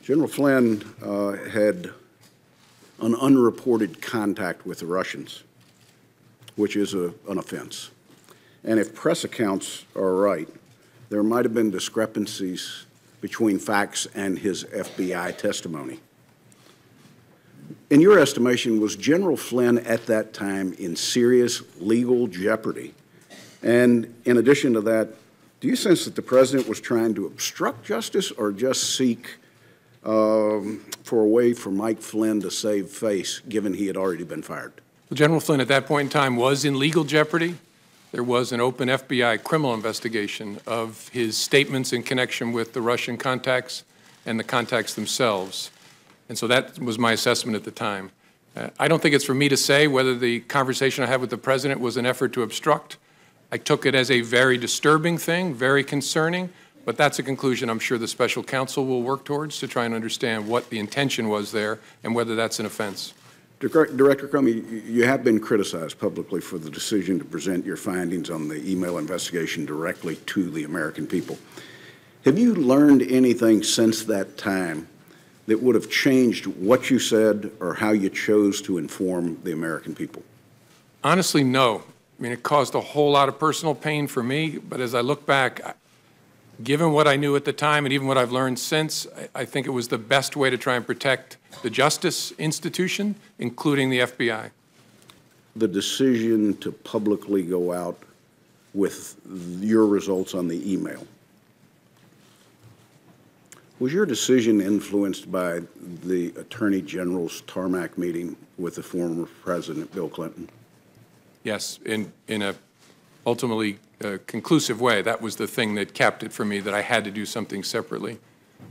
General Flynn had an unreported contact with the Russians, which is an offense. And if press accounts are right, there might have been discrepancies between facts and his FBI testimony. In your estimation, was General Flynn at that time in serious legal jeopardy? And in addition to that, do you sense that the President was trying to obstruct justice or just seek for a way for Mike Flynn to save face, given he had already been fired? Well, General Flynn at that point in time was in legal jeopardy. There was an open FBI criminal investigation of his statements in connection with the Russian contacts and the contacts themselves. And so that was my assessment at the time. I don't think it's for me to say whether the conversation I had with the President was an effort to obstruct. I took it as a very disturbing thing, very concerning, but that's a conclusion I'm sure the special counsel will work towards to try and understand what the intention was there and whether that's an offense. Director Comey, you have been criticized publicly for the decision to present your findings on the email investigation directly to the American people. Have you learned anything since that time that would have changed what you said or how you chose to inform the American people? Honestly, no. I mean, it caused a whole lot of personal pain for me, but as I look back, given what I knew at the time and even what I've learned since, I think it was the best way to try and protect the justice institution, including the FBI. The decision to publicly go out with your results on the email, was your decision influenced by the Attorney General's tarmac meeting with the former President Bill Clinton? Yes, in a ultimately conclusive way. That was the thing that capped it for me, that I had to do something separately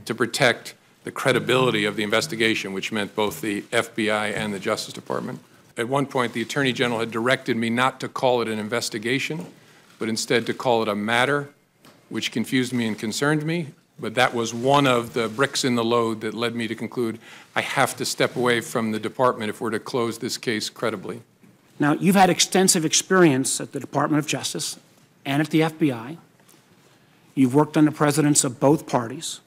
to protect the credibility of the investigation, which meant both the FBI and the Justice Department. At one point, the Attorney General had directed me not to call it an investigation, but instead to call it a matter, which confused me and concerned me. But that was one of the bricks in the load that led me to conclude I have to step away from the department if we're to close this case credibly. Now, you've had extensive experience at the Department of Justice and at the FBI. You've worked under presidents of both parties.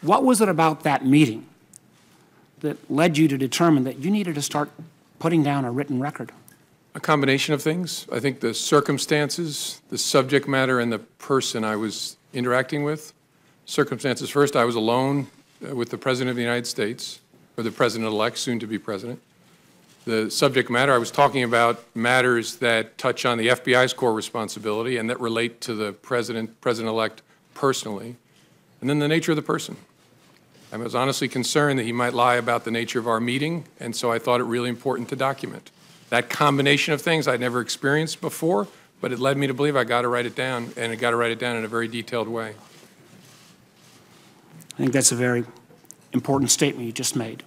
What was it about that meeting that led you to determine that you needed to start putting down a written record? A combination of things. I think the circumstances, the subject matter, and the person I was interacting with. Circumstances first, I was alone with the President of the United States, or the President-elect, soon to be President. The subject matter, I was talking about matters that touch on the FBI's core responsibility and that relate to the President-elect personally. And then the nature of the person. I was honestly concerned that he might lie about the nature of our meeting, and so I thought it really important to document. That combination of things I'd never experienced before, but it led me to believe I got to write it down, and I got to write it down in a very detailed way. I think that's a very important statement you just made.